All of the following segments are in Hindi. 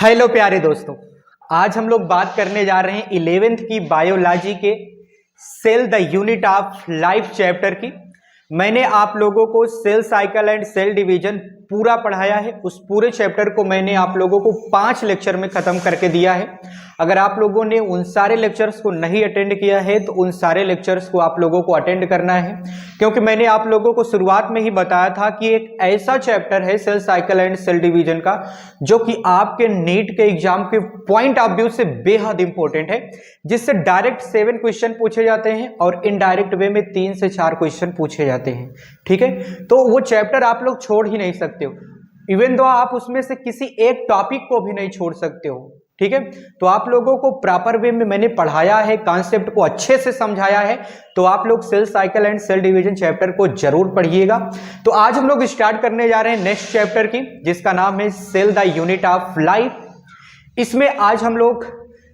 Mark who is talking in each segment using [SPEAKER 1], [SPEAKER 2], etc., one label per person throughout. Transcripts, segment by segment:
[SPEAKER 1] हेलो प्यारे दोस्तों, आज हम लोग बात करने जा रहे हैं 11th की बायोलॉजी के cell the unit of life chapter की। मैंने आप लोगों को cell cycle and cell division पूरा पढ़ाया है। उस पूरे चैप्टर को मैंने आप लोगों को 5 लेक्चर में खत्म करके दिया है। अगर आप लोगों ने उन सारे लेक्चर्स को नहीं अटेंड किया है तो उन सारे लेक्चर्स को आप लोगों को अटेंड करना है, क्योंकि मैंने आप लोगों को शुरुआत में ही बताया था कि एक ऐसा चैप्टर है cell cycle and cell division का जो कि आपके नीट के एग्जाम के पॉइंट ऑफ व्यू से बेहद इंपॉर्टेंट है, जिससे डायरेक्ट 7 क्वेश्चन पूछे जाते हैं और इनडायरेक्ट वे में 3 से 4 क्वेश्चन पूछे जाते हैं। ठीक है, तो वो चैप्टर आप लोग छोड़ ही नहीं सकते हो, इवन दो आप उसमें से किसी एक टॉपिक को भी नहीं छोड़ सकते हो। ठीक है, तो आप लोगों को प्रॉपर वे में मैंने पढ़ाया है, कॉन्सेप्ट को अच्छे से समझाया है, तो आप लोग cell cycle and cell division chapter को जरूर पढ़िएगा। तो आज हम लोग स्टार्ट करने जा रहे हैं नेक्स्ट चैप्टर की, जिसका नाम है cell the unit of life. इसमें आज हम लोग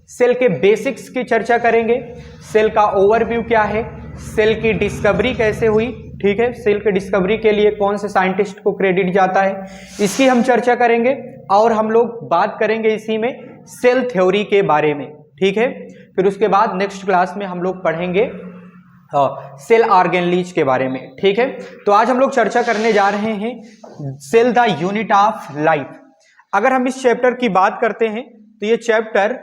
[SPEAKER 1] सेल के बेसिक्स की चर्चा करेंगे, सेल का ओवरव्यू क्या है, सेल की डिस्कवरी कैसे हुई, ठीक है, सेल के डिस्कवरी के लिए कौन से साइंटिस्ट को क्रेडिट जाता है, इसकी हम चर्चा करेंगे। और हम लोग बात करेंगे इसी में सेल थ्योरी के बारे में। ठीक है, फिर उसके बाद नेक्स्ट क्लास में हम लोग पढ़ेंगे सेल ऑर्गेनलीज के बारे में। ठीक है, तो आज हम लोग चर्चा करने जा रहे हैं cell the unit of life. अगर हम इस चैप्टर की बात करते हैं तो ये चैप्टर,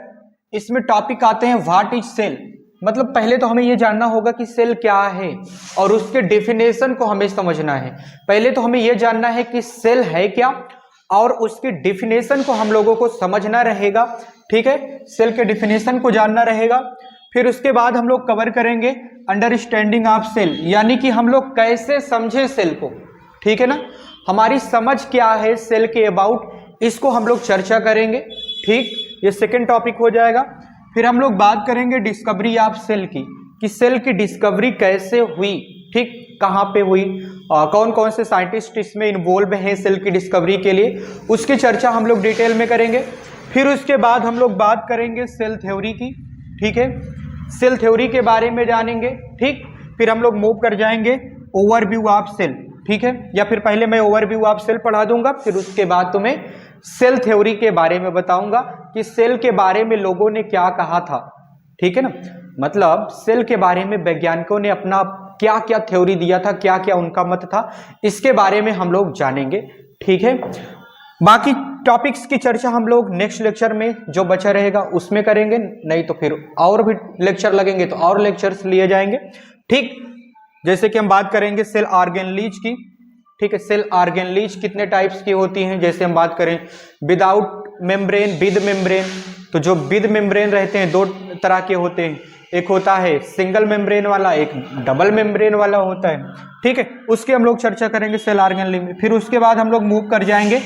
[SPEAKER 1] इसमें टॉपिक आते हैं व्हाट इज सेल। मतलब पहले तो हमें यह जानना होगा कि सेल क्या है और उसके डेफिनेशन को हमें समझना है। पहले तो हमें यह जानना है कि सेल है क्या और उसकी डेफिनेशन को हम लोगों को समझना रहेगा। ठीक है, सेल के डेफिनेशन को जानना रहेगा। फिर उसके बाद हम लोग कवर करेंगे अंडरस्टैंडिंग ऑफ सेल, यानी कि हम लोग कैसे समझे सेल को। ठीक है ना, हमारी समझ क्या है सेल के अबाउट, इसको हम लोग चर्चा करेंगे। ठीक, ये सेकेंड टॉपिक हो जाएगा। फिर हम लोग बात करेंगे डिस्कवरी ऑफ सेल की, कि सेल की डिस्कवरी कैसे हुई, ठीक, कहाँ पे हुई, कौन कौन से साइंटिस्ट इसमें इन्वॉल्व हैं सेल की डिस्कवरी के लिए, उसकी चर्चा हम लोग डिटेल में करेंगे। फिर उसके बाद हम लोग बात करेंगे सेल थ्योरी की। ठीक है, सेल थ्योरी के बारे में जानेंगे। ठीक, फिर हम लोग मूव कर जाएंगे ओवरव्यू ऑफ सेल। ठीक है, या फिर पहले मैं ओवरव्यू ऑफ सेल पढ़ा दूंगा, फिर उसके बाद तुम्हें सेल थ्योरी के बारे में बताऊंगा कि सेल के बारे में लोगों ने क्या कहा था। ठीक है ना, मतलब सेल के बारे में वैज्ञानिकों ने अपना क्या क्या थ्योरी दिया था, क्या क्या उनका मत था, इसके बारे में हम लोग जानेंगे। ठीक है, बाकी टॉपिक्स की चर्चा हम लोग नेक्स्ट लेक्चर में जो बचा रहेगा उसमें करेंगे, नहीं तो फिर और भी लेक्चर लगेंगे तो और लेक्चर्स लिए जाएंगे। ठीक, जैसे कि हम बात करेंगे सेल ऑर्गेनलीज की। ठीक है, सेल ऑर्गेनलीज कितने टाइप्स की होती हैं, जैसे हम बात करें विदाउट मेम्ब्रेन, विद मेम्ब्रेन। तो जो विद मेम्ब्रेन रहते हैं 2 तरह के होते हैं, एक होता है सिंगल मेम्ब्रेन वाला, एक डबल मेम्ब्रेन वाला होता है। ठीक है, उसकी हम लोग चर्चा करेंगे सेल ऑर्गेनली में। फिर उसके बाद हम लोग मूव कर जाएंगे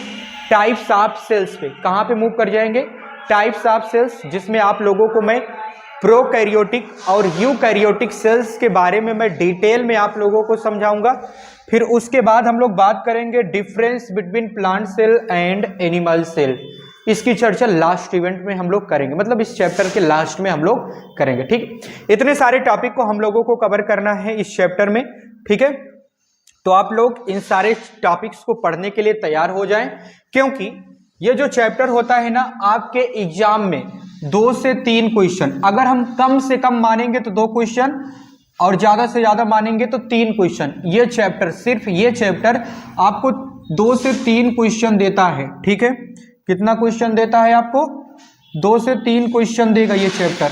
[SPEAKER 1] टाइप्स ऑफ सेल्स पे। कहाँ पे मूव कर जाएंगे? टाइप्स ऑफ सेल्स, जिसमें आप लोगों को मैं प्रोकैरियोटिक और यूकैरियोटिक सेल्स के बारे में मैं डिटेल में आप लोगों को समझाऊंगा। फिर उसके बाद हम लोग बात करेंगे difference between plant cell and animal cell. इसकी चर्चा लास्ट इवेंट में हम लोग करेंगे, मतलब इस चैप्टर के लास्ट में हम लोग करेंगे। ठीक, इतने सारे टॉपिक को हम लोगों को कवर करना है इस चैप्टर में। ठीक है, तो आप लोग इन सारे टॉपिक्स को पढ़ने के लिए तैयार हो जाएं, क्योंकि ये जो चैप्टर होता है ना, आपके एग्जाम में 2 से 3 क्वेश्चन, अगर हम कम से कम मानेंगे तो 2 क्वेश्चन और ज्यादा से ज्यादा मानेंगे तो 3 क्वेश्चन। ये चैप्टर, सिर्फ ये चैप्टर आपको 2 से 3 क्वेश्चन देता है। ठीक है, कितना क्वेश्चन देता है आपको? 2 से 3 क्वेश्चन देगा ये चैप्टर।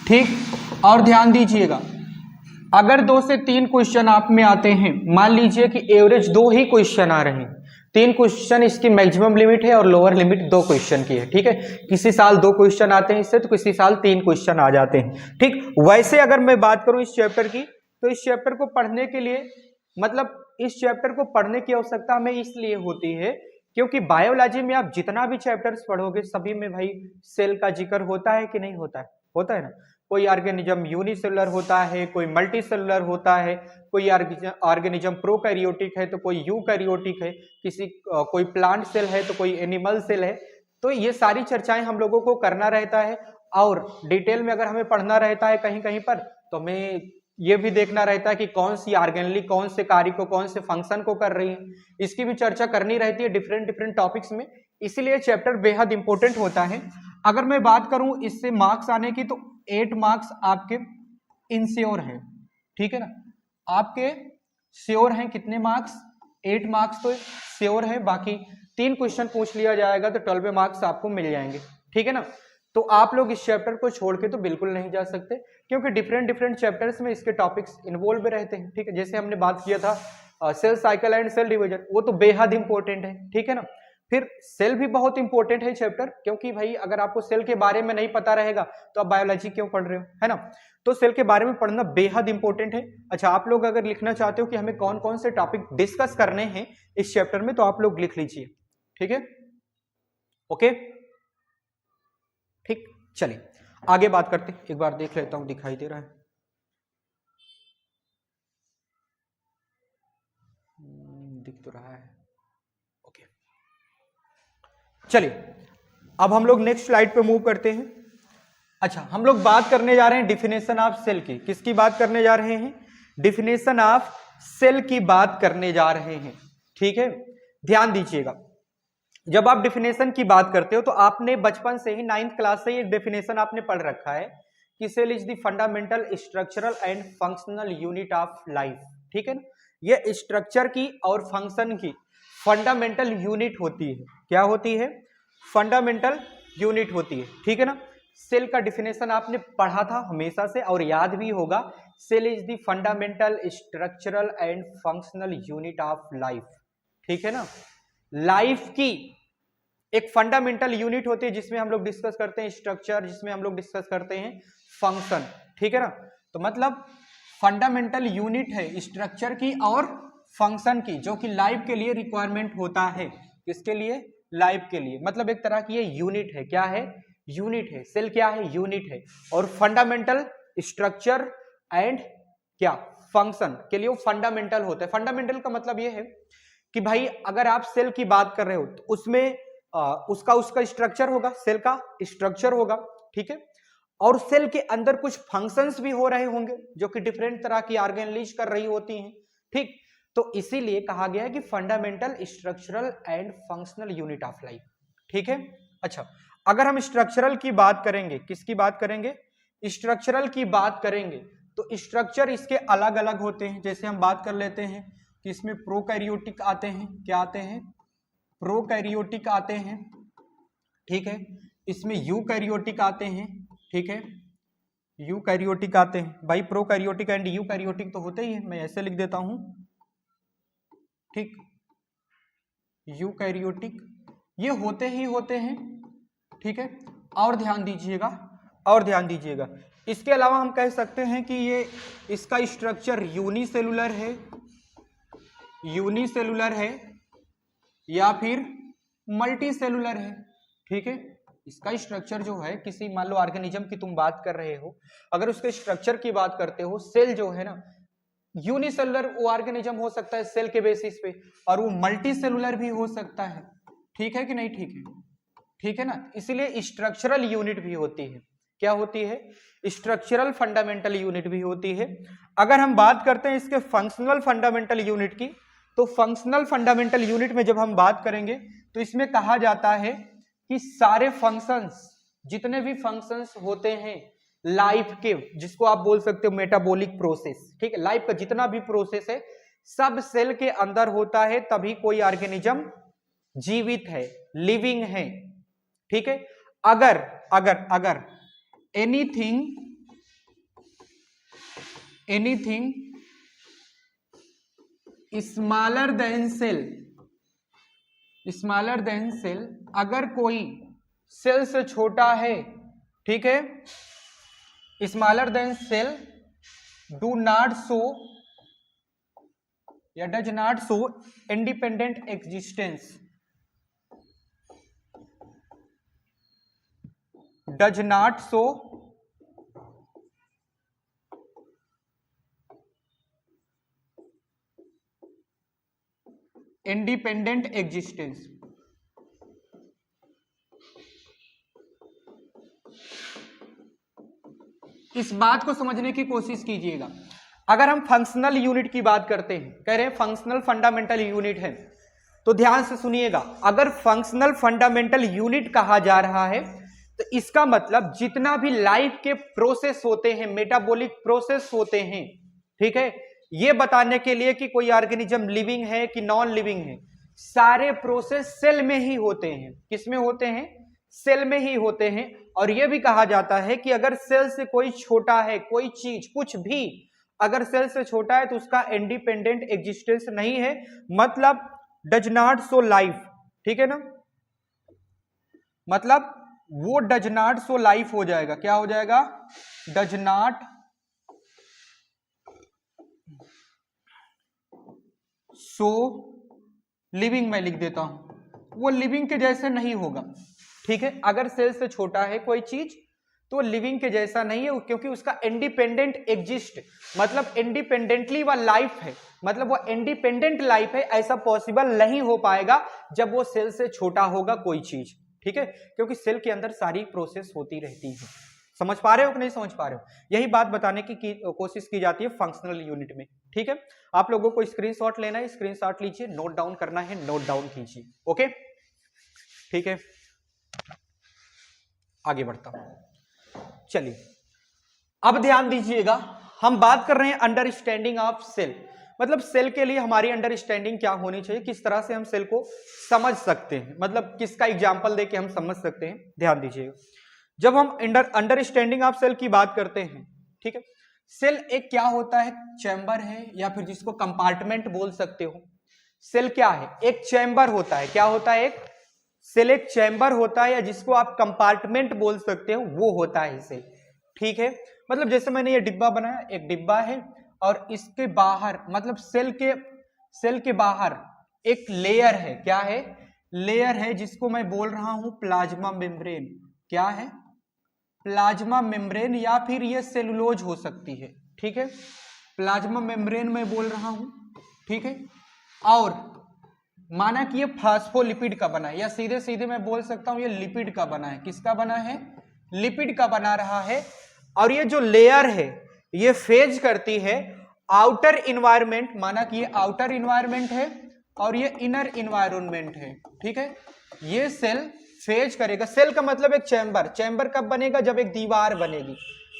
[SPEAKER 1] ठीक, और ध्यान दीजिएगा, अगर 2 से 3 क्वेश्चन आप में आते हैं, मान लीजिए कि एवरेज 2 ही क्वेश्चन आ रहे हैं, 3 क्वेश्चन इसकी मैक्सिमम लिमिट है और लोअर लिमिट 2 क्वेश्चन की है। ठीक है, किसी साल 2 क्वेश्चन आते हैं इससे, तो किसी साल 3 क्वेश्चन आ जाते हैं। ठीक, वैसे अगर मैं बात करूं इस चैप्टर की, तो इस चैप्टर को पढ़ने के लिए, मतलब इस चैप्टर को पढ़ने की आवश्यकता हमें इसलिए होती है क्योंकि बायोलॉजी में आप जितना भी चैप्टर्स पढ़ोगे सभी में भाई सेल का जिक्र होता है कि नहीं होता है? होता है ना। कोई ऑर्गेनिज्म यूनिसेलुलर होता है, कोई मल्टीसेलुलर होता है, कोई ऑर्गेनिज्म प्रोकैरियोटिक है तो कोई यूकैरियोटिक है, कोई प्लांट सेल है तो कोई एनिमल सेल है। तो ये सारी चर्चाएं हम लोगों को करना रहता है, और डिटेल में अगर हमें पढ़ना रहता है कहीं कहीं पर, तो हमें ये भी देखना रहता है कि कौन सी ऑर्गेनेली कौन से कार्य को कौन से फंक्शन को कर रही है, इसकी भी चर्चा करनी रहती है डिफरेंट डिफरेंट टॉपिक्स में, इसीलिए चैप्टर बेहद इंपॉर्टेंट होता है। अगर मैं बात करूं इससे मार्क्स आने की, तो 8 मार्क्स आपके इनश्योर हैं, ठीक है ना, आपके श्योर हैं कितने मार्क्स, 8 मार्क्स तो श्योर है, बाकी 3 क्वेश्चन पूछ लिया जाएगा तो 12 मार्क्स आपको मिल जाएंगे, ठीक है ना। तो आप लोग इस चैप्टर को छोड़ के तो बिल्कुल नहीं जा सकते, क्योंकि डिफरेंट डिफरेंट चैप्टर्स में इसके टॉपिक्स इन्वॉल्व रहते हैं, ठीक है। जैसे हमने बात किया था cell cycle and cell division, वो तो बेहद इंपॉर्टेंट है, ठीक है ना। फिर सेल भी बहुत इंपॉर्टेंट है चैप्टर, क्योंकि भाई अगर आपको सेल के बारे में नहीं पता रहेगा तो आप बायोलॉजी क्यों पढ़ रहे हो, है ना। तो सेल के बारे में पढ़ना बेहद इंपॉर्टेंट है। अच्छा, आप लोग अगर लिखना चाहते हो कि हमें कौन कौन से टॉपिक डिस्कस करने हैं इस चैप्टर में, तो आप लोग लिख लीजिए, ठीक है, ओके, ठीक। चलिए आगे बात करते हैं, एक बार देख लेता हूं दिखाई दे रहा है, दिख तो रहा है, ओके। चलिए अब हम लोग नेक्स्ट स्लाइड पे मूव करते हैं। अच्छा, हम लोग बात करने जा रहे हैं डिफिनेशन ऑफ सेल की, किसकी बात करने जा रहे हैं, डिफिनेशन ऑफ सेल की बात करने जा रहे हैं, ठीक है। ध्यान दीजिएगा, जब आप डिफिनेशन की बात करते हो तो आपने बचपन से ही 9th क्लास से ही एक डिफिनेशन आपने पढ़ रखा है कि cell is the fundamental structural and functional unit of life, ठीक है ना। ये स्ट्रक्चर की और फंक्शन की फंडामेंटल यूनिट होती है, क्या होती है, फंडामेंटल यूनिट होती है, ठीक है ना। सेल का डिफिनेशन आपने पढ़ा था हमेशा से और याद भी होगा, cell is the fundamental structural and functional unit of life, ठीक है ना। लाइफ की एक फंडामेंटल यूनिट होती है जिसमें हम लोग डिस्कस करते हैं स्ट्रक्चर, जिसमें हम लोग डिस्कस करते हैं फंक्शन, ठीक है ना। तो मतलब फंडामेंटल यूनिट है स्ट्रक्चर की और फंक्शन की, जो कि लाइफ के लिए रिक्वायरमेंट होता है, किसके लिए, लाइफ के लिए, मतलब एक तरह की ये यूनिट है, क्या है, यूनिट है, सेल क्या है, यूनिट है, और फंडामेंटल स्ट्रक्चर एंड क्या फंक्शन के लिए वो फंडामेंटल होता है। फंडामेंटल का मतलब ये है कि भाई अगर आप सेल की बात कर रहे हो तो उसमें उसका स्ट्रक्चर होगा, सेल का स्ट्रक्चर होगा, ठीक है, और सेल के अंदर कुछ फंक्शंस भी हो रहे होंगे जो कि डिफरेंट तरह की ऑर्गेनेलिज कर रही होती हैं, ठीक। तो इसीलिए कहा गया है कि fundamental structural and functional unit of life, ठीक है। अच्छा, अगर हम स्ट्रक्चरल की बात करेंगे, किसकी बात करेंगे, स्ट्रक्चरल की बात करेंगे, तो स्ट्रक्चर इसके अलग अलग होते हैं। जैसे हम बात कर लेते हैं कि इसमें प्रोकैरियोटिक आते हैं, क्या आते हैं, प्रोकैरियोटिक आते हैं, ठीक है, इसमें यूकैरियोटिक आते हैं, ठीक है, यूकैरियोटिक आते हैं। भाई प्रोकैरियोटिक एंड यूकैरियोटिक तो होते ही है, मैं ऐसे लिख देता हूं, ठीक, यूकैरियोटिक ये होते ही होते हैं, ठीक है। और ध्यान दीजिएगा, और ध्यान दीजिएगा, इसके अलावा हम कह सकते हैं कि ये इसका स्ट्रक्चर यूनिसेलुलर है, यूनिसेलुलर है या फिर मल्टी सेलुलर है, ठीक है। इसका स्ट्रक्चर जो है, किसी मान लो ऑर्गेनिज्म की तुम बात कर रहे हो, अगर उसके स्ट्रक्चर की बात करते हो, सेल जो है ना, यूनिसेलुलर वो ऑर्गेनिज्म हो सकता है सेल के बेसिस पे, और वो मल्टी सेलुलर भी हो सकता है, ठीक है कि नहीं, ठीक है, ठीक है ना। इसलिए स्ट्रक्चरल यूनिट भी होती है, क्या होती है, स्ट्रक्चरल फंडामेंटल यूनिट भी होती है। अगर हम बात करते हैं इसके फंक्शनल फंडामेंटल यूनिट की, तो फंक्शनल फंडामेंटल यूनिट में जब हम बात करेंगे तो इसमें कहा जाता है कि सारे फंक्शंस, जितने भी फंक्शंस होते हैं लाइफ के, जिसको आप बोल सकते हो मेटाबॉलिक प्रोसेस, ठीक है, लाइफ का जितना भी प्रोसेस है सब सेल के अंदर होता है, तभी कोई ऑर्गेनिज्म जीवित है, लिविंग है, ठीक है। अगर अगर अगर एनीथिंग स्मॉलर देन सेल, अगर कोई सेल से छोटा है, ठीक है, smaller than cell do not show या does not show independent existence, does not show independent existence. इस बात को समझने की कोशिश कीजिएगा, अगर हम फंक्शनल यूनिट की बात करते हैं, कह रहे हैं फंक्शनल फंडामेंटल यूनिट है, तो ध्यान से सुनिएगा, अगर फंक्शनल फंडामेंटल यूनिट कहा जा रहा है तो इसका मतलब जितना भी लाइफ के प्रोसेस होते हैं, मेटाबॉलिक प्रोसेस होते हैं, ठीक है, ये बताने के लिए कि कोई ऑर्गेनिज्म लिविंग है कि नॉन लिविंग है, सारे प्रोसेस सेल में ही होते हैं। किसमें होते हैं? सेल में ही होते हैं। और यह भी कहा जाता है कि अगर सेल से कोई छोटा है, कोई चीज कुछ भी अगर सेल से छोटा है तो उसका इंडिपेंडेंट एग्जिस्टेंस नहीं है, मतलब डज नॉट शो लाइफ, ठीक है ना, मतलब वो डज नॉट शो लाइफ हो जाएगा। क्या हो जाएगा? डज नॉट शो लिविंग, मैं लिख देता हूं, वो लिविंग के जैसे नहीं होगा, ठीक है। अगर सेल से छोटा है कोई चीज तो लिविंग के जैसा नहीं है, क्योंकि उसका इंडिपेंडेंट एग्जिस्ट, मतलब इंडिपेंडेंटली वह लाइफ है, मतलब वो इंडिपेंडेंट लाइफ है, ऐसा पॉसिबल नहीं हो पाएगा जब वो सेल से छोटा होगा कोई चीज, ठीक है, क्योंकि सेल के अंदर सारी प्रोसेस होती रहती है। समझ पा रहे हो कि नहीं समझ पा रहे हो? यही बात बताने की कोशिश की जाती है फंक्शनल यूनिट में, ठीक है। आप लोगों को स्क्रीनशॉट लेना है, स्क्रीनशॉट लीजिए, नोट डाउन करना है, नोट डाउन कीजिए, ओके, ठीक है। आगे बढ़ता हूं, चलिए अब ध्यान दीजिएगा, हम बात कर रहे हैं अंडरस्टैंडिंग ऑफ सेल, मतलब सेल के लिए हमारी अंडरस्टैंडिंग क्या होनी चाहिए, किस तरह से हम सेल को समझ सकते हैं, मतलब किसका एग्जांपल देके हम समझ सकते हैं। ध्यान दीजिएगा, जब हम अंडरस्टैंडिंग ऑफ सेल की बात करते हैं, ठीक है, सेल एक क्या होता है? चैम्बर है, या फिर जिसको कंपार्टमेंट बोल सकते हो। सेल क्या है? एक चैम्बर होता है। क्या होता है? एक सेल एक चैम्बर होता है, या जिसको आप कंपार्टमेंट बोल सकते हो, वो होता है सेल, ठीक है। मतलब जैसे मैंने ये डिब्बा बनाया, एक डिब्बा है, और इसके बाहर, मतलब सेल के बाहर एक लेयर है। क्या है? लेयर है, जिसको मैं बोल रहा हूं प्लाज्मा मेम्ब्रेन। क्या है? प्लाज्मा मेम्ब्रेन, या फिर ये सेलुलोज हो सकती है, ठीक है। प्लाज्मा मेम्ब्रेन मैं बोल रहा हूं, ठीक है। और माना कि ये फास्फोलिपिड का बना है, या सीधे सीधे मैं बोल सकता हूं ये लिपिड का बना है। किसका बना है? लिपिड का बना रहा है। और ये जो लेयर है ये फेज करती है आउटर इन्वायरमेंट, माना कि ये आउटर इन्वायरमेंट है और ये इनर इन्वायरमेंट है, ठीक है। ये सेल फेज करेगा। सेल का मतलब एक चैम्बर। चैम्बर कब बनेगा? जब एक दीवार बनेगी।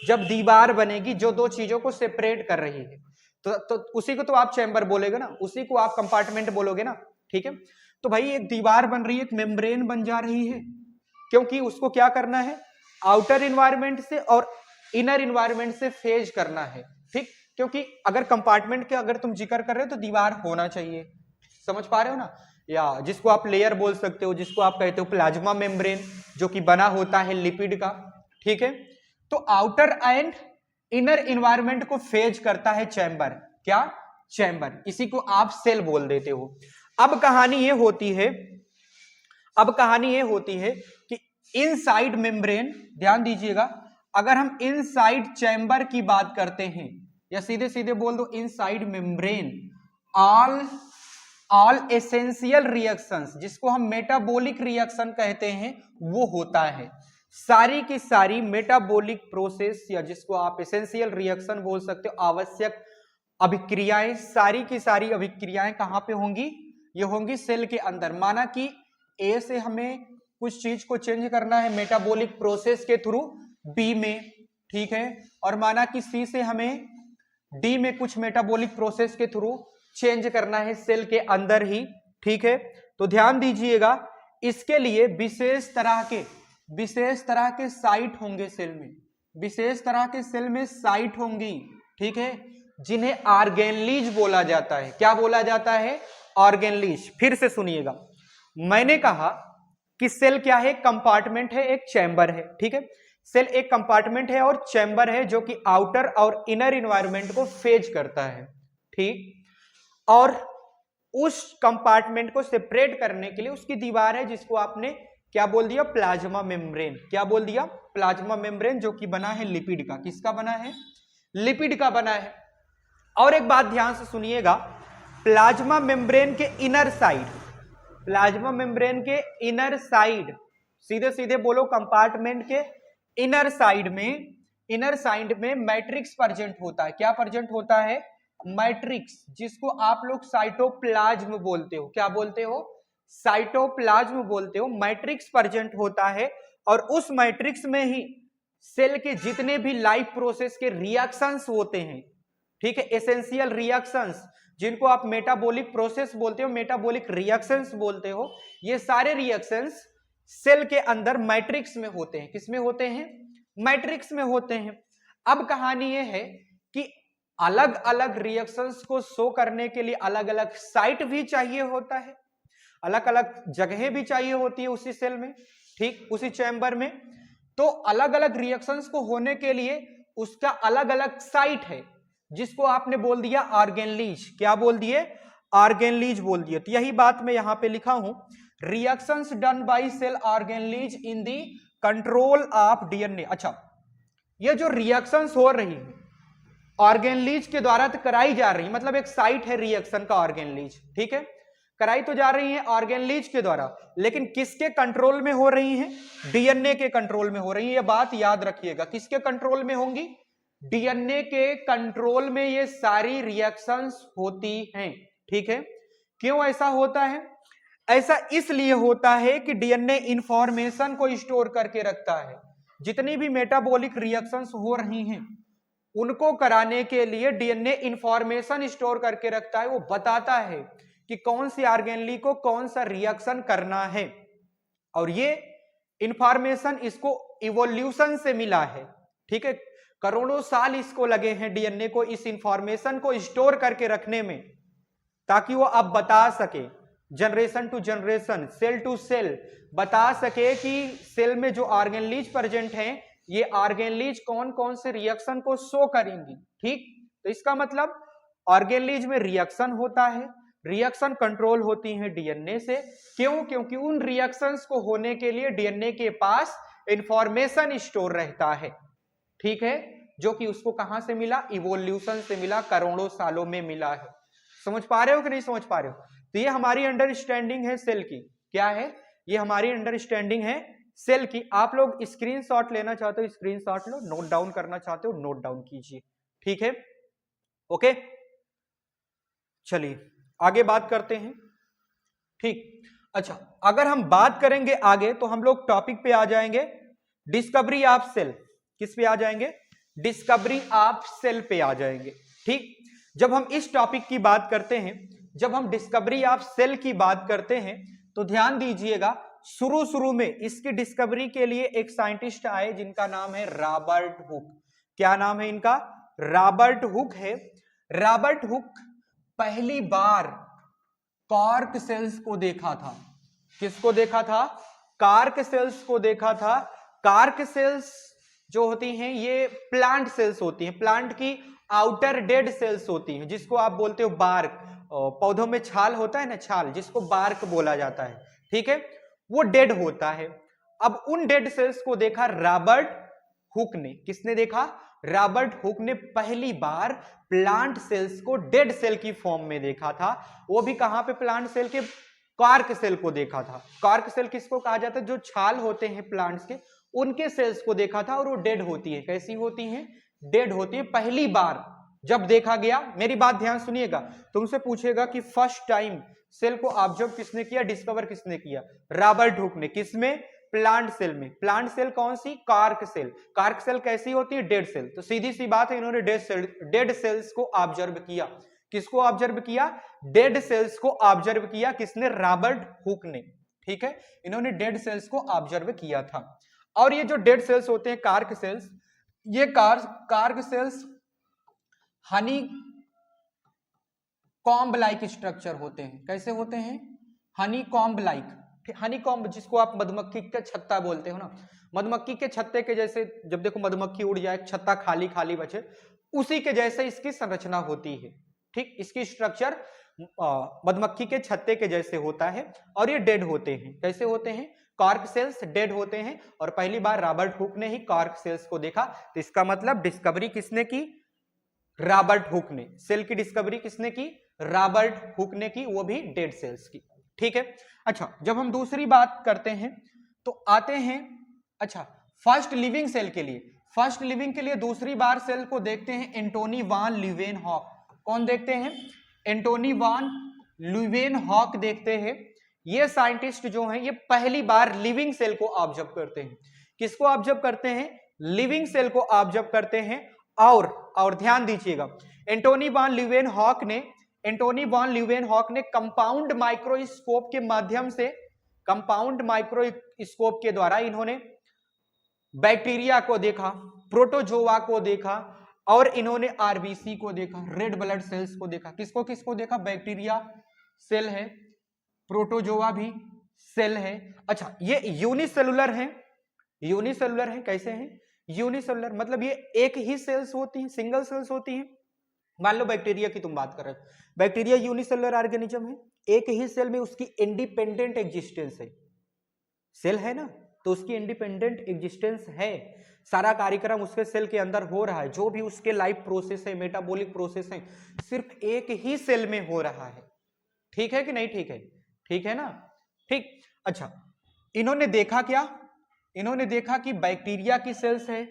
[SPEAKER 1] जब दीवार बनेगी जो दो चीजों को सेपरेट कर रही है, तो उसी को तो आप चैम्बर बोलेगे ना, उसी को आप कंपार्टमेंट बोलोगे ना, ठीक है। तो भाई एक दीवार बन रही है, एक मेम्ब्रेन बन जा रही है, क्योंकि उसको क्या करना है? आउटर इन्वायरमेंट से और इनर इन्वायरमेंट से फेज करना है, ठीक। क्योंकि अगर कंपार्टमेंट के अगर तुम जिक्र कर रहे हो तो दीवार होना चाहिए। समझ पा रहे हो ना? या जिसको आप लेयर बोल सकते हो, जिसको आप कहते हो प्लाज्मा मेम्ब्रेन, जो कि बना होता है लिपिड का, ठीक है। तो आउटर एंड इनर इन्वायरमेंट को फेज करता है चैम्बर। क्या? चैम्बर। इसी को आप सेल बोल देते हो। अब कहानी ये होती है कि इनसाइड मेम्ब्रेन, ध्यान दीजिएगा, अगर हम इनसाइड चैम्बर की बात करते हैं, या सीधे सीधे बोल दो inside membrane, all essential reactions, जिसको हम मेटाबॉलिक रिएक्शन कहते हैं, वो होता है। सारी की सारी मेटाबॉलिक प्रोसेस, या जिसको आप एसेंशियल रिएक्शन बोल सकते हो, आवश्यक अभिक्रियाएं, सारी की सारी अभिक्रियाएं कहां पे होंगी? ये होंगी सेल के अंदर। माना कि ए से हमें कुछ चीज को चेंज करना है मेटाबॉलिक प्रोसेस के थ्रू बी में, ठीक है। और माना कि सी से हमें डी में कुछ मेटाबॉलिक प्रोसेस के थ्रू चेंज करना है सेल के अंदर ही, ठीक है। तो ध्यान दीजिएगा, इसके लिए विशेष तरह के साइट होंगे सेल में, विशेष तरह के सेल में साइट होंगी, ठीक है, जिन्हें ऑर्गेनलीज बोला जाता है। क्या बोला जाता है? ऑर्गेनलीज। फिर से सुनिएगा, मैंने कहा कि सेल क्या है? कंपार्टमेंट है, एक चैम्बर है, ठीक है। सेल एक कंपार्टमेंट है और चैम्बर है, जो कि आउटर और इनर इन्वायरमेंट को फेज करता है, ठीक। और उस कंपार्टमेंट को सेपरेट करने के लिए उसकी दीवार है, जिसको आपने क्या बोल दिया? Plasma membrane. क्या बोल दिया? प्लाज्मा मेम्ब्रेन, जो कि बना है लिपिड का। किसका बना है? लिपिड का बना है। और एक बात ध्यान से सुनिएगा, प्लाज्मा मेम्ब्रेन के इनर साइड, प्लाज्मा मेम्ब्रेन के इनर साइड, सीधे सीधे बोलो कंपार्टमेंट के इनर साइड में इनर साइड में मैट्रिक्स प्रेजेंट होता है। क्या प्रेजेंट होता है? मैट्रिक्स, जिसको आप लोग साइटोप्लाज्म बोलते हो। क्या बोलते हो? साइटोप्लाज्म बोलते हो। मैट्रिक्स प्रेजेंट होता है और उस मैट्रिक्स में ही सेल के जितने भी लाइफ प्रोसेस के रिएक्शंस होते हैं, ठीक है, एसेंशियल रिएक्शंस, जिनको आप मेटाबॉलिक प्रोसेस बोलते हो, मेटाबॉलिक रिएक्शंस बोलते हो, ये सारे रिएक्शंस सेल के अंदर मैट्रिक्स में होते हैं। किसमें होते हैं? मैट्रिक्स में होते हैं। अब कहानी ये है कि अलग अलग रिएक्शंस को शो करने के लिए अलग अलग साइट भी चाहिए होता है, अलग अलग जगह भी चाहिए होती है उसी सेल में, ठीक, उसी चैम्बर में। तो अलग अलग रिएक्शंस को होने के लिए उसका अलग अलग साइट है, जिसको आपने बोल दिया ऑर्गेनलीज। क्या बोल दिए? ऑर्गेनलीज बोल दिए। तो यही बात मैं यहां पे लिखा हूं, reactions done by cell organelles in the control of DNA. अच्छा, ये जो रिएक्शंस हो रही है ऑर्गेनलीज के द्वारा तो कराई जा रही है, मतलब एक साइट है रिएक्शन का ऑर्गेनलीज, ठीक है, कराई तो जा रही है ऑर्गेनलीज के द्वारा, लेकिन किसके कंट्रोल में हो रही है? डीएनए के कंट्रोल में हो रही है। ये बात याद रखिएगा, किसके कंट्रोल में होंगी? डीएनए के कंट्रोल में ये सारी रिएक्शंस होती हैं, ठीक है। क्यों ऐसा होता है? ऐसा इसलिए होता है कि डीएनए इंफॉर्मेशन को स्टोर करके रखता है। जितनी भी मेटाबॉलिक रिएक्शंस हो रही हैं उनको कराने के लिए डीएनए इंफॉर्मेशन स्टोर करके रखता है। वो बताता है कि कौन सी ऑर्गेनली को कौन सा रिएक्शन करना है, और ये इंफॉर्मेशन इसको इवोल्यूशन से मिला है, ठीक है। करोड़ों साल इसको लगे हैं डीएनए को इस इंफॉर्मेशन को स्टोर करके रखने में, ताकि वो अब बता सके generation to generation, cell to cell, बता सके कि सेल में जो ऑर्गेनलीज प्रेजेंट हैं ये ऑर्गेनलीज कौन कौन से रिएक्शन को शो करेंगी, ठीक। तो इसका मतलब ऑर्गेनलीज में रिएक्शन होता है, रिएक्शन कंट्रोल होती है डीएनए से। क्यों? क्योंकि उन रिएक्शंस को होने के लिए डीएनए के पास इंफॉर्मेशन स्टोर रहता है, ठीक है, जो कि उसको कहां से मिला? इवोल्यूशन से मिला, करोड़ों सालों में मिला है। समझ पा रहे हो कि नहीं समझ पा रहे हो? तो ये हमारी अंडरस्टैंडिंग है सेल की। क्या है? ये हमारी अंडरस्टैंडिंग है सेल की। आप लोग स्क्रीनशॉट लेना चाहते हो स्क्रीनशॉट लो, नोट डाउन करना चाहते हो नोट डाउन कीजिए, ठीक है, ओके। चलिए आगे बात करते हैं, ठीक। अच्छा, अगर हम बात करेंगे आगे तो हम लोग टॉपिक पे आ जाएंगे डिस्कवरी ऑफ सेल। किस पे आ जाएंगे? डिस्कवरी ऑफ सेल पे आ जाएंगे, ठीक। जब हम इस टॉपिक की बात करते हैं, जब हम डिस्कवरी ऑफ सेल की बात करते हैं, तो ध्यान दीजिएगा शुरू में इसकी डिस्कवरी के लिए एक साइंटिस्ट आए जिनका नाम है रॉबर्ट हुक। क्या नाम है इनका? रॉबर्ट हुक है। रॉबर्ट हुक पहली बार कॉर्क सेल्स को देखा था। किसको देखा था? कॉर्क सेल्स को देखा था। कॉर्क सेल्स जो होती हैं ये प्लांट सेल्स होती हैं, प्लांट की आउटर डेड सेल्स होती हैं, जिसको आप बोलते हो बार्क। पौधों में छाल होता है ना, छाल, जिसको बार्क बोला जाता है, ठीक है, वो डेड होता है। अब उन डेड सेल्स को देखा रॉबर्ट हुक ने। किसने देखा? रॉबर्ट हुक ने पहली बार प्लांट सेल्स को डेड सेल की फॉर्म में देखा था। वो भी कहां पे? प्लांट सेल के कॉर्क सेल को देखा था। कॉर्क सेल किसको कहा जाता है? जो छाल होते हैं प्लांट्स के, उनके सेल्स को देखा था, और वो डेड होती है। कैसी होती हैं? डेड होती है। पहली बार जब देखा गया, मेरी बात ध्यान सुनिएगा, तुमसे पूछेगा कि फर्स्ट टाइम सेल को ऑब्जर्व किसने किया, डिस्कवर किसने किया? रॉबर्ट हुक ने। किसमें? प्लांट सेल में। प्लांट सेल कौन सी? Cork cell. कॉर्क सेल कैसी होती है? Dead cell. तो सीधी सी बात है, इन्होंने डेड सेल्स को ऑब्जर्व किया। किसको ऑब्जर्व किया? डेड सेल्स को ऑब्जर्व किया। किसने? रॉबर्ट हुक ने, ठीक है। इन्होंने डेड सेल्स को ऑब्जर्व किया था। और ये जो डेड सेल्स होते हैं कॉर्क सेल्स, ये cork cells honeycomb like structure होते हैं। कैसे होते हैं? Honeycomb like. Honeycomb जिसको आप मधुमक्खी का छत्ता बोलते हो ना, मधुमक्खी के छत्ते के जैसे, जब देखो मधुमक्खी उड़ जाए, छत्ता खाली खाली बचे, उसी के जैसे इसकी संरचना होती है, ठीक। इसकी स्ट्रक्चर मधुमक्खी के छत्ते के जैसे होता है। और ये डेड होते हैं। कैसे होते हैं? कॉर्क सेल्स डेड होते हैं। और पहली बार रॉबर्ट हुक ने ही कॉर्क सेल्स को देखा। तो इसका मतलब डिस्कवरी किसने की? रॉबर्ट हुक ने। सेल की डिस्कवरी किसने की? रॉबर्ट हुक ने की, वो भी डेड सेल्स की, ठीक है। अच्छा, जब हम दूसरी बात करते हैं तो आते हैं, अच्छा, फर्स्ट लिविंग सेल के लिए। फर्स्ट लिविंग के लिए दूसरी बार सेल को देखते हैं एंटोनी वान ल्यूवेनहॉक। कौन देखते हैं? एंटोनी वान ल्यूवेनहॉक देखते हैं। ये साइंटिस्ट जो हैं ये पहली बार लिविंग सेल को ऑब्जर्व करते हैं। किसको ऑब्जर्व करते हैं? लिविंग सेल को ऑब्जर्व करते हैं। और ध्यान दीजिएगा, एंटोनी वान ल्यूवेनहॉक ने कंपाउंड माइक्रोस्कोप के माध्यम से, कंपाउंड माइक्रोस्कोप के द्वारा इन्होंने बैक्टीरिया को देखा, प्रोटोजोआ को देखा और इन्होंने आरबीसी को देखा, रेड ब्लड सेल्स को देखा। किसको किसको देखा? बैक्टीरिया सेल है, प्रोटोजोआ भी सेल है। अच्छा, ये यूनिसेलुलर है। यूनिसेलुलर है कैसे हैं? यूनिसेलुलर मतलब ये एक ही सेल्स होती हैं, सिंगल सेल्स होती हैं। मान लो बैक्टीरिया की तुम बात कर रहे हो, बैक्टीरिया यूनिसेलुलर ऑर्गेनिज्म है, एक ही सेल में उसकी इंडिपेंडेंट एग्जिस्टेंस है। सेल है ना, तो उसकी इंडिपेंडेंट एग्जिस्टेंस है, सारा कार्यक्रम उसके सेल के अंदर हो रहा है, जो भी उसके लाइफ प्रोसेस है, मेटाबॉलिक प्रोसेस है, सिर्फ एक ही सेल में हो रहा है। ठीक है कि नहीं? ठीक है, ठीक है ना? ठीक। अच्छा, इन्होंने देखा क्या? इन्होंने देखा कि बैक्टीरिया की सेल्स है,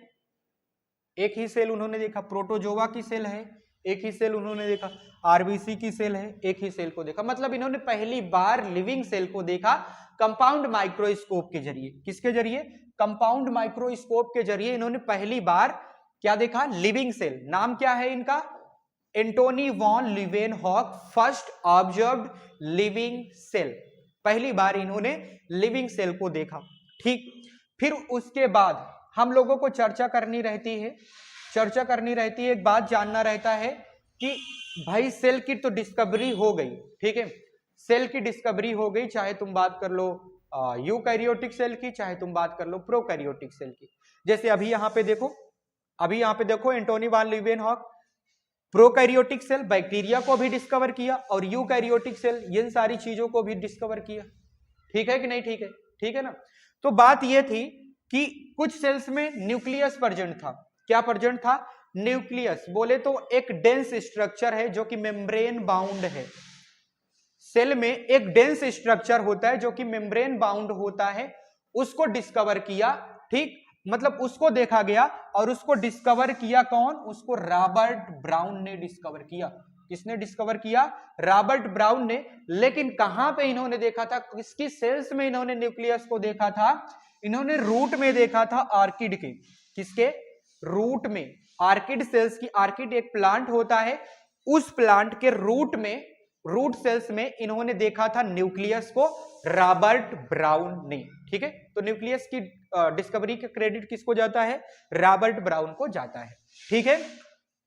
[SPEAKER 1] एक ही सेल उन्होंने देखा, प्रोटोजोआ की सेल है, एक ही सेल उन्होंने देखा, आरबीसी की सेल है, एक ही सेल को देखा। मतलब इन्होंने पहली बार लिविंग सेल को देखा कंपाउंड माइक्रोस्कोप के जरिए। किसके जरिए? कंपाउंड माइक्रोस्कोप के जरिए इन्होंने पहली बार क्या देखा? Living cell. नाम क्या है इनका? Antonie van Leeuwenhoek first observed living cell. पहली बार इन्होंने लिविंग सेल को देखा। ठीक, फिर उसके बाद हम लोगों को चर्चा करनी रहती है, एक बात जानना रहता है कि भाई सेल की तो डिस्कवरी हो गई, ठीक है, सेल की डिस्कवरी हो गई, चाहे तुम बात कर लो यूकैरियोटिक सेल की, चाहे तुम बात कर लो प्रोकैरियोटिक सेल की। जैसे अभी यहाँ पे देखो एंटोनी वान ल्यूवेनहॉक प्रोकैरियोटिक सेल बैक्टीरिया को भी डिस्कवर किया और यूकैरियोटिक सेल इन सारी चीजों को भी डिस्कवर किया। ठीक है कि नहीं? ठीक है, ठीक है ना? तो बात यह थी कि कुछ सेल्स में न्यूक्लियस प्रेजेंट था। क्या प्रेजेंट था? न्यूक्लियस। बोले तो एक डेंस स्ट्रक्चर है जो कि मेम्ब्रेन बाउंड है। सेल में एक डेंस स्ट्रक्चर होता है जो कि मेम्ब्रेन बाउंड होता है, उसको डिस्कवर किया। ठीक, मतलब उसको देखा गया और उसको डिस्कवर किया कौन? उसको रॉबर्ट ब्राउन ने डिस्कवर किया। किसने डिस्कवर किया? रॉबर्ट ब्राउन ने। लेकिन कहां पे इन्होंने देखा था? किसकी सेल्स में इन्होंने न्यूक्लियस को देखा था? इन्होंने रूट में देखा था, ऑर्किड के। किसके? रूट में। ऑर्किड सेल्स की, ऑर्किड एक प्लांट होता है, उस प्लांट के रूट में, रूट सेल्स में इन्होंने देखा था न्यूक्लियस को, रॉबर्ट ब्राउन ने। ठीक है, तो न्यूक्लियस की डिस्कवरी का क्रेडिट किसको जाता है? रॉबर्ट ब्राउन को जाता है। ठीक है,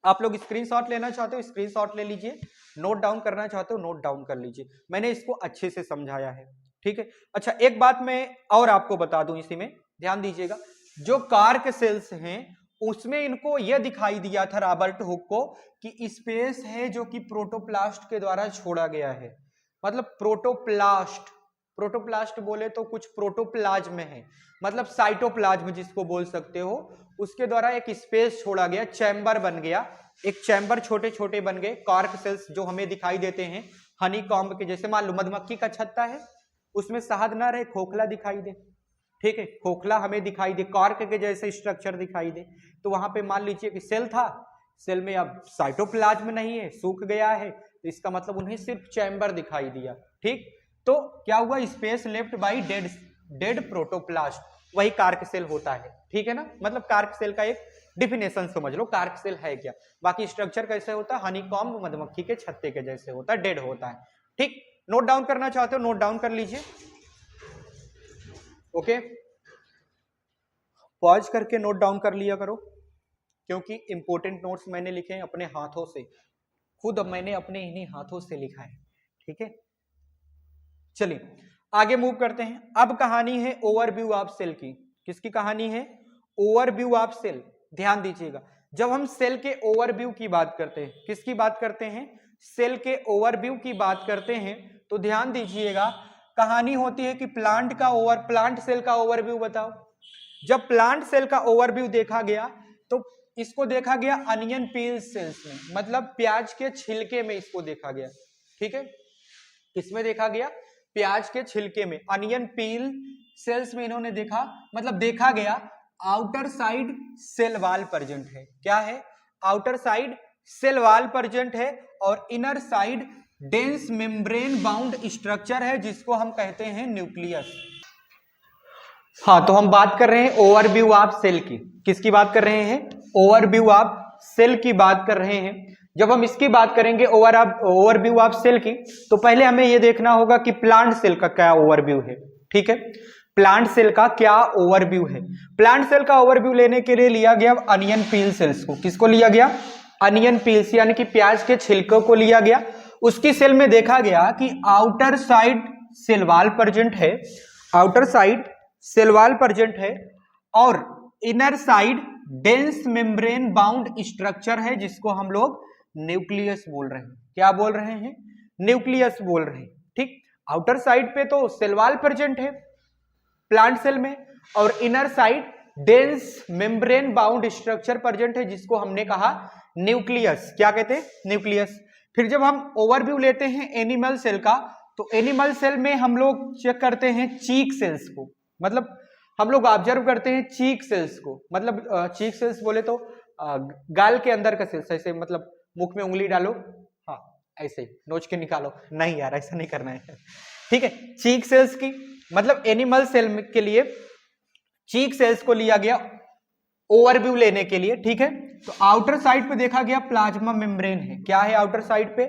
[SPEAKER 1] आप लोग स्क्रीनशॉट लेना चाहते हो स्क्रीनशॉट ले लीजिए, नोट डाउन करना चाहते हो नोट डाउन कर लीजिए, मैंने इसको अच्छे से समझाया है। ठीक है, अच्छा एक बात मैं और आपको बता दूं, इसी में ध्यान दीजिएगा, जो कार्क सेल्स हैं उसमें इनको यह दिखाई दिया था रॉबर्ट हुक को कि स्पेस है जो कि प्रोटोप्लास्ट के द्वारा छोड़ा गया है। मतलब प्रोटोप्लास्ट, प्रोटोप्लास्ट बोले तो कुछ प्रोटोप्लाज्म है, मतलब साइटोप्लाज्म जिसको बोल सकते हो, उसके द्वारा एक स्पेस छोड़ा गया, चैम्बर बन गया, एक चैम्बर छोटे छोटे बन गए। कार्क सेल्स जो हमें दिखाई देते हैं हनी कॉम्ब के जैसे, मान लो मधुमक्खी का छत्ता है, उसमें शहद ना रहे, खोखला दिखाई दे, ठीक है, खोखला हमें दिखाई दे, कार्क के जैसे स्ट्रक्चर दिखाई दे, तो वहां पे मान लीजिए कि सेल था, सेल में अब साइटोप्लाज्म नहीं है, सूख गया है, तो इसका मतलब उन्हें सिर्फ चैम्बर दिखाई दिया। ठीक, तो क्या हुआ? Space left by dead protoplast, वही कार्क सेल होता है। ठीक है ना, मतलब कार्क सेल का एक डिफिनेशन समझ लो, कार्क सेल है क्या। बाकी स्ट्रक्चर कैसे होता है? हनीकॉम्ब, मधुमक्खी के छत्ते के जैसे होता है, डेड होता है। ठीक, नोट डाउन करना चाहते हो नोट डाउन कर लीजिए। ओके, पॉज करके नोट डाउन कर लिया करो, क्योंकि इंपॉर्टेंट नोट्स मैंने लिखे हैं अपने हाथों से, खुद अब मैंने अपने इन्हीं हाथों से लिखा है। ठीक है, चलिए आगे मूव करते हैं। अब कहानी है ओवरव्यू ऑफ सेल की। किसकी कहानी है? Overview of cell. ध्यान दीजिएगा, जब हम सेल के ओवरव्यू की बात करते हैं, किसकी बात करते हैं? सेल के ओवरव्यू की बात करते हैं, तो ध्यान दीजिएगा, कहानी होती है कि प्लांट सेल का ओवरव्यू बताओ। जब प्लांट सेल का ओवरव्यू देखा गया तो इसको देखा गया अनियन पील सेल्स में, मतलब प्याज के छिलके में इसको देखा गया। ठीक है, किसमें देखा गया? प्याज के छिलके में, अनियन पील सेल्स में इन्होंने देखा, मतलब देखा गया। Outer side cell wall present है। क्या है? Outer side cell wall present है और inner side dense membrane bound structure है जिसको हम कहते हैं न्यूक्लियस। हाँ, तो हम बात कर रहे हैं ओवरव्यू ऑफ सेल की। किसकी बात कर रहे हैं? ओवरव्यू ऑफ सेल की बात कर रहे हैं। जब हम इसकी बात करेंगे ओवरव्यू ऑफ सेल की, तो पहले हमें यह देखना होगा कि प्लांट सेल का क्या ओवरव्यू है। ठीक है, प्लांट सेल का क्या ओवरव्यू है। प्लांट सेल का ओवरव्यू लेने के लिए लिया गया अनियन पील सेल्स को। किसको लिया गया? अनियन पील्स यानी कि प्याज के छिलकों को लिया गया। उसकी सेल में देखा गया कि outer side cell wall present है, outer side cell wall present है और inner side dense membrane bound structure है जिसको हम लोग न्यूक्लियस बोल रहे हैं। क्या बोल रहे हैं? न्यूक्लियस बोल रहे हैं। ठीक, आउटर साइड पे तो सेल वॉल प्रेजेंट है प्लांट सेल में और inner side dense membrane bound structure present है जिसको हमने कहा न्यूक्लियस। क्या कहते हैं? न्यूक्लियस। फिर जब हम ओवरव्यू लेते हैं एनिमल सेल का, तो एनिमल सेल में हम लोग चेक करते हैं चीक सेल्स को, मतलब हम लोग ऑब्जर्व करते हैं चीक सेल्स को। मतलब चीक सेल्स बोले तो गाल के अंदर का सेल्स, ऐसे मतलब मुख में उंगली डालो, हाँ ऐसे नोच के निकालो। नहीं यार, ऐसा नहीं करना है। ठीक है, चीक सेल्स की मतलब एनिमल सेल के लिए चीक सेल्स को लिया गया ओवरव्यू लेने के लिए। ठीक है, तो आउटर साइड पे देखा गया प्लाज्मा मेम्ब्रेन है। क्या है आउटर साइड पे?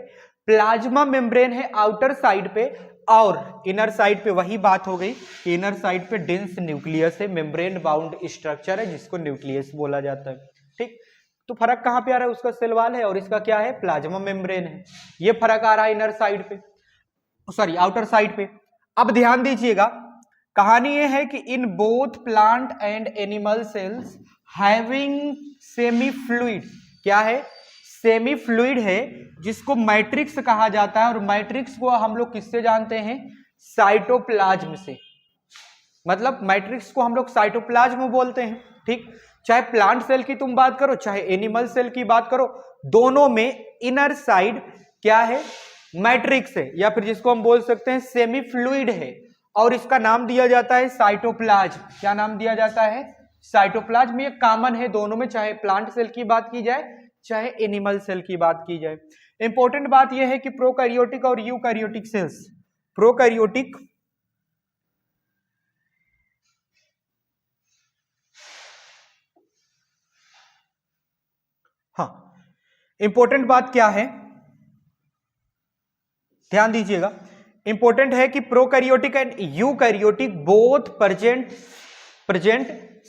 [SPEAKER 1] प्लाज्मा मेम्ब्रेन है आउटर साइड पे। और इनर साइड पे वही बात हो गई कि इनर साइड पे डेंस न्यूक्लियस है, मेम्ब्रेन बाउंड स्ट्रक्चर है जिसको न्यूक्लियस बोला जाता है। ठीक, तो फर्क कहां पे आ रहा है? उसका सेल वॉल है और इसका क्या है? प्लाज्मा मेम्ब्रेन है। ये फर्क आ रहा है इनर साइड पे, सॉरी आउटर साइड पे। अब ध्यान दीजिएगा, कहानी ये है कि in both plant and animal cells having semi fluid. क्या है? सेमी फ्लूइड है जिसको मैट्रिक्स कहा जाता है और मैट्रिक्स को हम लोग किससे जानते हैं? साइटोप्लाज्म से। मतलब मैट्रिक्स को हम लोग साइटोप्लाज्म बोलते हैं। ठीक, चाहे प्लांट सेल की तुम बात करो चाहे एनिमल सेल की बात करो, दोनों में इनर साइड क्या है? मैट्रिक्स है, या फिर जिसको हम बोल सकते हैं सेमी फ्लूइड है और इसका नाम दिया जाता है साइटोप्लाज्म। क्या नाम दिया जाता है? साइटोप्लाज्म। ये कॉमन है दोनों में, चाहे प्लांट सेल की बात की जाए चाहे एनिमल सेल की बात की जाए। इंपॉर्टेंट बात यह है कि प्रोकैरियोटिक और यूकैरियोटिक सेल्स, प्रोकैरियोटिक हाँ, इंपॉर्टेंट बात क्या है? ध्यान दीजिएगा, इंपॉर्टेंट है कि prokaryotic and eukaryotic both present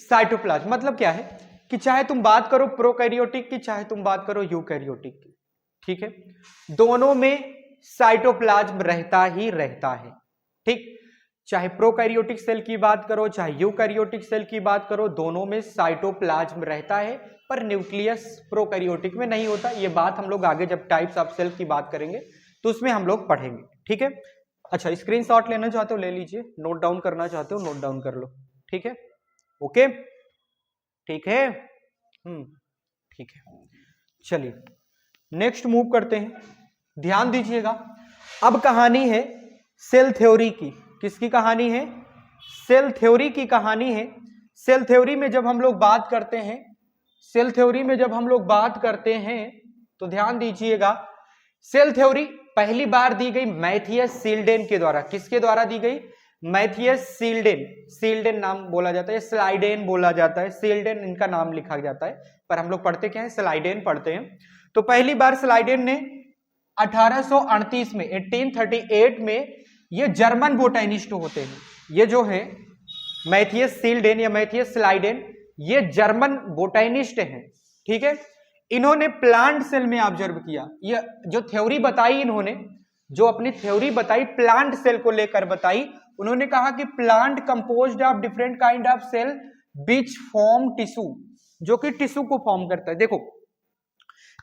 [SPEAKER 1] cytoplasm. मतलब क्या है कि चाहे तुम बात करो प्रोकैरियोटिक की चाहे तुम बात करो यूकैरियोटिक की, ठीक है, दोनों में साइटोप्लाज्म रहता ही रहता है। ठीक, चाहे प्रोकैरियोटिक सेल की बात करो चाहे यूकैरियोटिक सेल की बात करो, दोनों में साइटोप्लाज्म रहता है, पर न्यूक्लियस प्रोकैरियोटिक में नहीं होता। ये बात हम लोग आगे जब टाइप्स ऑफ सेल की बात करेंगे तो उसमें हम लोग पढ़ेंगे। ठीक है, अच्छा स्क्रीनशॉट लेना चाहते हो ले लीजिए, नोट डाउन करना चाहते हो नोट डाउन कर लो। ठीक है, ओके, ठीक है, ठीक है, चलिए नेक्स्ट मूव करते हैं। ध्यान दीजिएगा, अब कहानी है सेल थ्योरी की। किसकी कहानी है? सेल थ्योरी की कहानी है। सेल थ्योरी में जब हम लोग बात करते हैं, सेल थ्योरी में जब हम लोग बात करते हैं तो ध्यान दीजिएगा, सेल थ्योरी पहली बार दी गई मैथियस सील्डेन के द्वारा। किसके द्वारा दी गई? मैथियस सील्डेन। सील्डेन नाम बोला जाता है, स्लाइडेन बोला जाता है, सील्डेन इनका नाम लिखा जाता है, पर हम लोग पढ़ते क्या है? स्लाइडेन पढ़ते हैं। तो पहली बार स्लाइडेन ने 1838 में 1838 में, ये जर्मन बोटेनिस्ट होते हैं, ये जो है मैथियस सील्डेन या मैथियस स्लाइडेन, ये जर्मन बोटेनिस्ट हैं। ठीक है, इन्होंने प्लांट सेल में ऑब्जर्व किया। ये जो थ्योरी बताई इन्होंने, जो अपनी थ्योरी बताई प्लांट सेल को लेकर बताई, उन्होंने कहा कि plant composed of different kind of cell which form tissue, जो कि टिश्यू को फॉर्म करता है। देखो,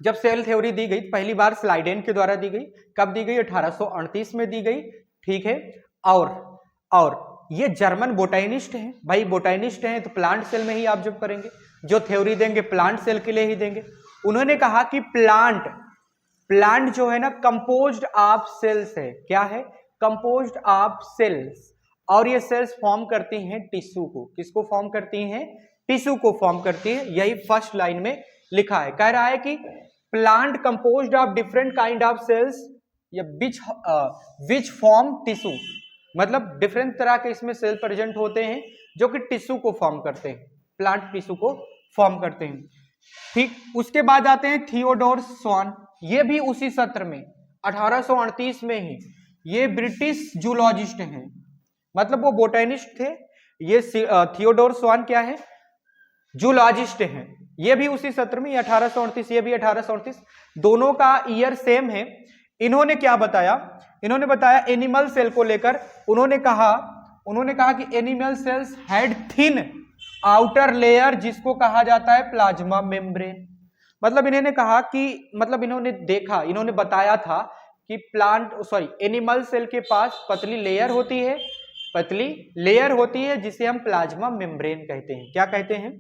[SPEAKER 1] जब सेल थ्योरी दी गई पहली बार स्लाइडेन के द्वारा दी गई। कब दी गई? 1838 में दी गई। ठीक है, और ये जर्मन बोटेनिस्ट हैं। भाई बोटेनिस्ट हैं तो प्लांट सेल में ही ऑब्जर्व करेंगे, जो थ्योरी देंगे प्लांट सेल के लिए ही देंगे। उन्होंने कहा कि प्लांट जो है ना कंपोज्ड ऑफ सेल्स है। क्या है? कंपोज्ड ऑफ सेल्स, और ये सेल्स फॉर्म करती हैं टिश्यू को। किसको फॉर्म करती हैं? टिश्यू को फॉर्म करती है। यही फर्स्ट लाइन में लिखा है। कह रहा है कि plant composed of different kind of cells या विच फॉर्म टिश्यू, मतलब डिफरेंट तरह के इसमें सेल प्रेजेंट होते हैं जो कि टिश्यू को फॉर्म करते हैं, प्लांट टिश्यू को फॉर्म करते हैं। ठीक, उसके बाद आते हैं थियोडोर स्वान। ये भी उसी सत्र में 1838 में ही, ये ब्रिटिश जूलॉजिस्ट हैं, मतलब वो बोटेनिस्ट थे। ये थियोडोर स्वान क्या है, जूलॉजिस्ट हैं। ये भी उसी सत्र में 1838, ये भी 1838, दोनों का ईयर सेम है। इन्होंने क्या बताया, इन्होंने बताया एनिमल सेल को लेकर, उन्होंने कहा कि animal cells had thin outer layer जिसको कहा जाता है प्लाज्मा मेम्ब्रेन। मतलब इन्होंने कहा कि, मतलब इन्होंने देखा, इन्होंने बताया था कि एनिमल सेल के पास पतली लेयर होती है जिसे हम प्लाज्मा मेम्ब्रेन कहते हैं। क्या कहते हैं,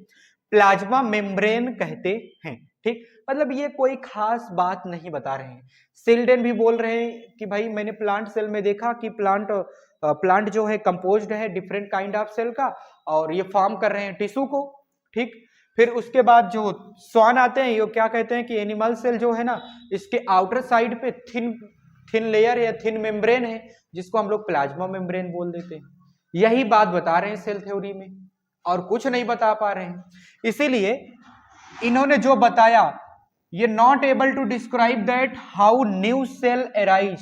[SPEAKER 1] प्लाज्मा मेम्ब्रेन कहते हैं। ठीक, मतलब ये कोई खास बात नहीं बता रहे हैं। सिल्डेन भी बोल रहे हैं कि भाई मैंने प्लांट सेल में देखा कि प्लांट जो है कंपोज्ड है डिफरेंट काइंड ऑफ सेल का, और ये फॉर्म कर रहे हैं टिश्यू को। ठीक, फिर उसके बाद जो स्वान आते हैं, ये क्या कहते हैं कि एनिमल सेल जो है ना, इसके आउटर साइड पे थिन लेयर या थिन मेम्ब्रेन है जिसको हम लोग प्लाज्मा मेम्ब्रेन बोल देते हैं। यही बात बता रहे हैं सेल थ्योरी में, और कुछ नहीं बता पा रहे हैं। इसीलिए इन्होंने जो बताया, ये not able to describe that how new cell arise,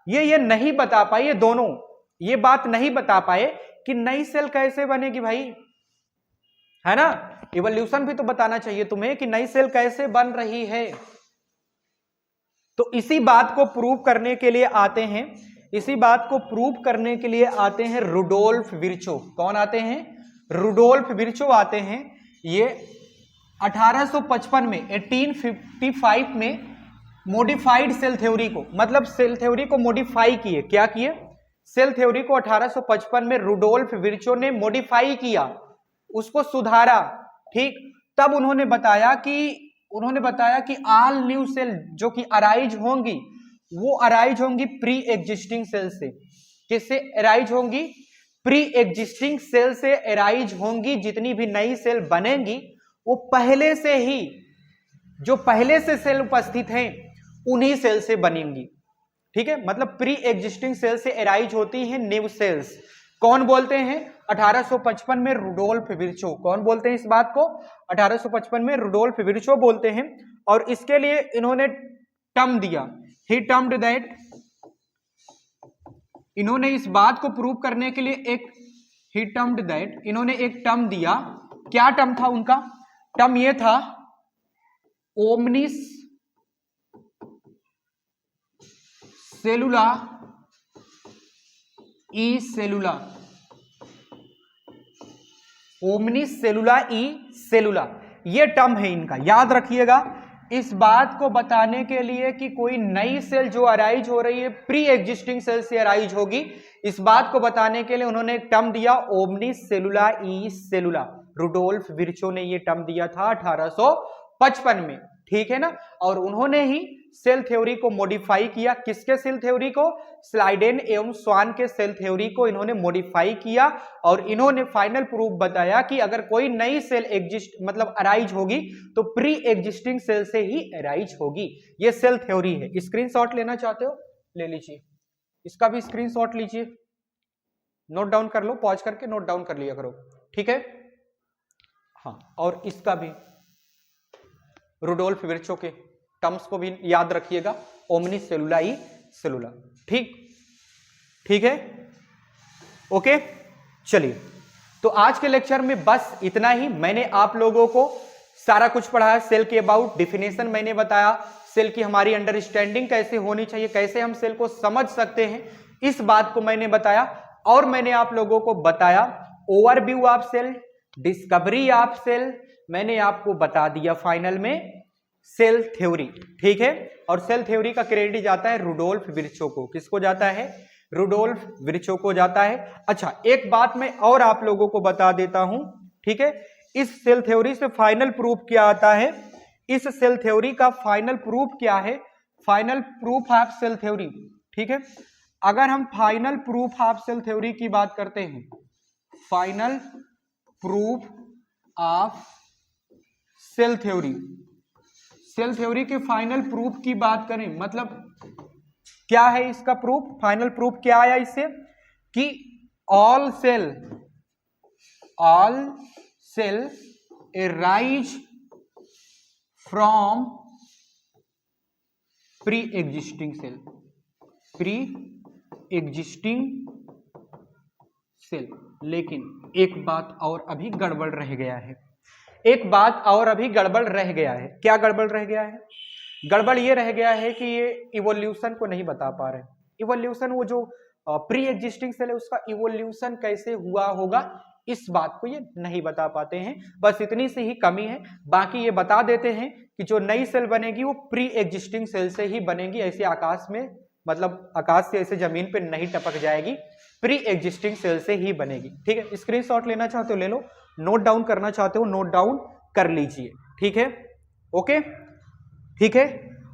[SPEAKER 1] ये नहीं बता पाए, ये दोनों ये बात नहीं बता पाए कि नई सेल कैसे बनेगी भाई, है ना। इवोल्यूशन भी तो बताना चाहिए तुम्हें कि नई सेल कैसे बन रही है। तो इसी बात को प्रूव करने के लिए आते हैं, रुडोल्फ विर्चो। कौन आते हैं, रुडोल्फ विर्चो आते हैं। ये 1855 में 1855 में मॉडिफाइड सेल थ्योरी को, मतलब सेल थ्योरी को मॉडिफाई किए। क्या किए, सेल थ्योरी को 1855 में रुडोल्फ विर्चो ने मॉडिफाई किया, उसको सुधारा। ठीक, तब उन्होंने बताया कि ऑल न्यू सेल जो कि अराइज होंगी, वो अराइज होंगी प्री एग्जिस्टिंग सेल से। किससे अराइज होंगी, प्री एग्जिस्टिंग सेल से अराइज होंगी। जितनी भी नई सेल बनेंगी वो पहले से सेल उपस्थित हैं उन्हीं सेल से बनेंगी। ठीक है, मतलब प्री एग्जिस्टिंग सेल से अराइज होती हैं न्यू सेल्स। कौन बोलते हैं, 1855 में रुडोल्फ विर्चो। कौन बोलते हैं इस बात को, 1855 में रुडोल्फ विर्चो बोलते हैं। और इसके लिए इन्होंने टर्म दिया, ही टर्म्ड दैट, इन्होंने इस बात को प्रूव करने के लिए इन्होंने एक टर्म दिया। क्या टर्म था उनका, टर्म ये था ओमनिस सेलुला ई सेलुला, ओमनिस सेलुला ई सेलुला, ये टर्म है इनका, याद रखिएगा। इस बात को बताने के लिए कि कोई नई सेल जो अराइज हो रही है प्री एग्जिस्टिंग सेल से अराइज होगी, इस बात को बताने के लिए उन्होंने एक टर्म दिया ओमनिस सेलुला ई सेलुला। रुडोल्फ विर्चो ने ये टर्म दिया था 1855 में। ठीक है ना, और उन्होंने ही सेल थ्योरी को मॉडिफाई किया। किसके सेल थ्योरी को, स्लाइडेन एवं स्वान के सेल थ्योरी को इन्होंने मॉडिफाई किया, और इन्होंने फाइनल प्रूफ बताया कि अगर कोई नई सेल मतलब अराइज होगी तो प्री एग्जिस्टिंग सेल से ही अराइज होगी। ये सेल थ्योरी है। स्क्रीनशॉट लेना चाहते हो ले लीजिए, इसका भी स्क्रीनशॉट लीजिए, नोट डाउन कर लो, पॉज करके नोट डाउन कर लिया करो। ठीक है, हाँ, और इसका भी रुडोल्फ विर्चो के टर्म्स को भी याद रखिएगा, ओमनिस सेलुला ई सेलुला। ठीक है, ओके। चलिए, तो आज के लेक्चर में बस इतना ही। मैंने आप लोगों को सारा कुछ पढ़ाया, सेल के अबाउट, डिफिनेशन मैंने बताया, सेल की हमारी अंडरस्टैंडिंग कैसे होनी चाहिए, कैसे हम सेल को समझ सकते हैं, इस बात को मैंने बताया। और मैंने आप लोगों को बताया overview of cell, discovery of cell, मैंने आपको बता दिया फाइनल में सेल थ्योरी। ठीक है, और सेल थ्योरी का क्रेडिट जाता है रुडोल्फ विर्चो को। किसको जाता है, रुडोल्फ विर्चो को जाता है। अच्छा, एक बात मैं और आप लोगों को बता देता हूं। ठीक है, इस सेल थ्योरी से फाइनल प्रूफ क्या आता है, इस सेल थ्योरी का फाइनल प्रूफ क्या है, final proof of cell theory. ठीक है, अगर हम final proof of cell theory की बात करते हैं, final proof of cell theory. Cell theory के फाइनल प्रूफ की बात करें, मतलब क्या है इसका प्रूफ, फाइनल प्रूफ क्या आया इससे कि all cell arise from pre-existing cell. लेकिन एक बात और अभी गड़बड़ रह गया है, क्या गड़बड़ रह गया है? गड़बड़ ये रह गया है कि ये इवोल्यूशन को नहीं बता पा रहे। इवोल्यूशन, वो जो प्री एग्जिस्टिंग सेल है उसका इवोल्यूशन कैसे हुआ होगा, इस बात को ये नहीं बता पाते हैं। बस इतनी सी ही कमी है। बाकी ये बता देते हैं कि जो नई सेल बनेगी वो प्री एग्जिस्टिंग सेल से ही बनेगी, ऐसे आकाश में, मतलब आकाश से ऐसे जमीन पे नहीं टपक जाएगी, प्री एग्जिस्टिंग सेल से ही बनेगी। ठीक है, स्क्रीनशॉट लेना चाहते हो ले लो, नोट डाउन करना चाहते हो नोट डाउन कर लीजिए। ठीक है, ओके, ठीक है।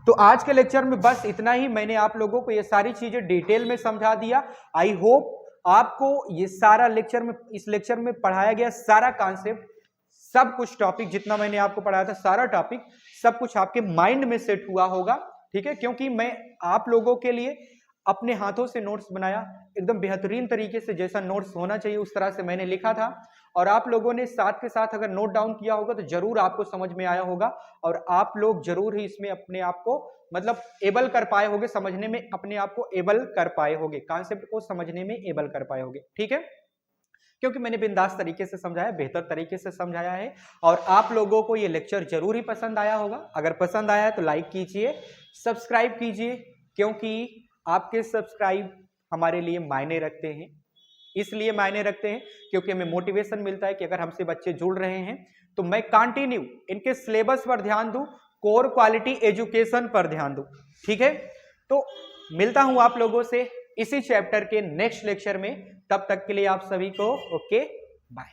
[SPEAKER 1] तो आज के लेक्चर में बस इतना ही। मैंने आप लोगों को ये सारी चीजें डिटेल में समझा दिया। आई होप आपको ये सारा इस लेक्चर में पढ़ाया गया सारा कॉन्सेप्ट, सब कुछ टॉपिक जितना मैंने आपको पढ़ाया था, सारा टॉपिक सब कुछ आपके माइंड में सेट हुआ होगा। ठीक है, क्योंकि मैं आप लोगों के लिए अपने हाथों से नोट्स बनाया, एकदम बेहतरीन तरीके से, जैसा नोट्स होना चाहिए उस तरह से मैंने लिखा था। और आप लोगों ने साथ के साथ अगर नोट डाउन किया होगा तो जरूर आपको समझ में आया होगा, और आप लोग जरूर ही इसमें अपने आप को मतलब एबल कर पाए होगे, समझने में अपने आप को एबल कर पाए होगे, कॉन्सेप्ट को समझने में एबल कर पाए होगे। ठीक है, क्योंकि मैंने बिंदास तरीके से समझाया, बेहतर तरीके से समझाया है, और आप लोगों को ये लेक्चर जरूर ही पसंद आया होगा। अगर पसंद आया है तो लाइक कीजिए, सब्सक्राइब कीजिए, क्योंकि आपके सब्सक्राइब हमारे लिए मायने रखते हैं। इसलिए मायने रखते हैं क्योंकि हमें मोटिवेशन मिलता है कि अगर हमसे बच्चे जुड़ रहे हैं तो मैं कंटिन्यू इनके सिलेबस पर ध्यान दूं, कोर क्वालिटी एजुकेशन पर ध्यान दूं। ठीक है, तो मिलता हूं आप लोगों से इसी चैप्टर के नेक्स्ट लेक्चर में। तब तक के लिए आप सभी को ओके बाय।